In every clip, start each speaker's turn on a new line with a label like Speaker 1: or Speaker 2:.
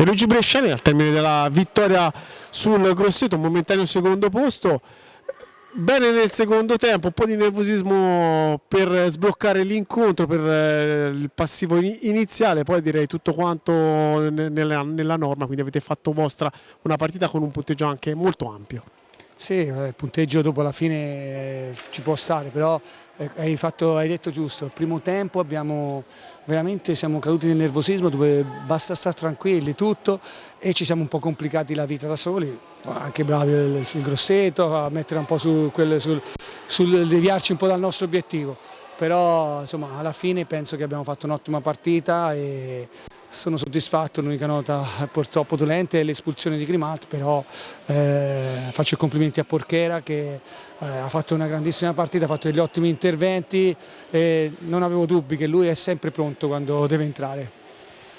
Speaker 1: Pierluigi Bresciani al termine della vittoria sul Grosseto, un momentaneo secondo posto, bene nel secondo tempo, un po' di nervosismo per sbloccare l'incontro, per il passivo iniziale, poi direi tutto quanto nella norma, quindi avete fatto vostra una partita con un punteggio anche molto ampio.
Speaker 2: Sì, il punteggio dopo alla fine ci può stare, però hai detto giusto, il primo tempo siamo caduti nel nervosismo dove basta stare tranquilli tutto e ci siamo un po' complicati la vita da soli, anche bravi il Grosseto a mettere un po' sul deviarci un po' dal nostro obiettivo, però insomma alla fine penso che abbiamo fatto un'ottima partita e sono soddisfatto. L'unica nota purtroppo dolente è l'espulsione di Grimaldo, però faccio i complimenti a Porchera che ha fatto una grandissima partita, ha fatto degli ottimi interventi e non avevo dubbi che lui è sempre pronto quando deve entrare.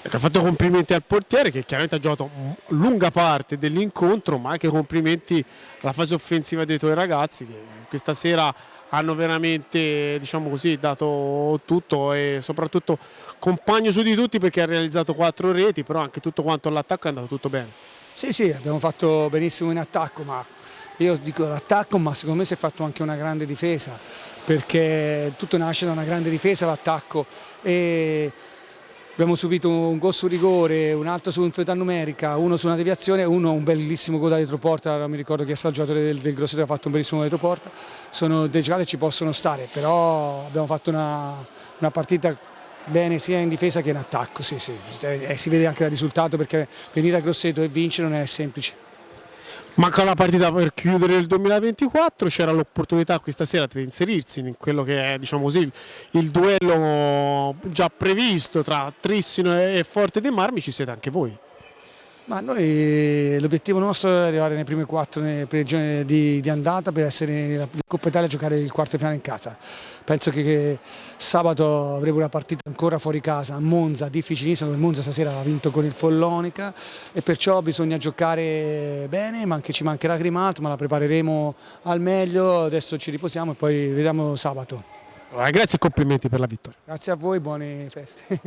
Speaker 1: Ha fatto complimenti al portiere che chiaramente ha giocato lunga parte dell'incontro, ma anche complimenti alla fase offensiva dei tuoi ragazzi che questa sera hanno veramente, diciamo così, dato tutto e soprattutto compagno su di tutti perché ha realizzato 4 reti, però anche tutto quanto all'attacco è andato tutto bene.
Speaker 2: Sì, abbiamo fatto benissimo in attacco, ma io dico l'attacco, ma secondo me si è fatto anche una grande difesa, perché tutto nasce da una grande difesa, l'attacco. Abbiamo subito un gol su rigore, un altro su inferiorità numerica, uno su una deviazione, uno un bellissimo gol da retroporta, non mi ricordo chi è stato il giocatore del Grosseto che ha fatto un bellissimo gol da retroporta. Sono delle giocate che ci possono stare, però abbiamo fatto una partita bene sia in difesa che in attacco, sì. Si vede anche dal risultato perché venire a Grosseto e vincere non è semplice.
Speaker 1: Manca una partita per chiudere il 2024, c'era l'opportunità questa sera di inserirsi in quello che è, diciamo così, il duello già previsto tra Trissino e Forte dei Marmi, ci siete anche voi.
Speaker 2: Ma noi l'obiettivo nostro è arrivare nei primi 4 per il girone di andata per essere nella Coppa Italia a giocare il quarto finale in casa. Penso che sabato avremo una partita ancora fuori casa a Monza, difficilissima, dove Monza stasera ha vinto con il Follonica e perciò bisogna giocare bene, ma anche ci mancherà Grimaldo, ma la prepareremo al meglio, adesso ci riposiamo e poi vediamo sabato.
Speaker 1: Allora, grazie e complimenti per la vittoria.
Speaker 2: Grazie a voi, buone feste.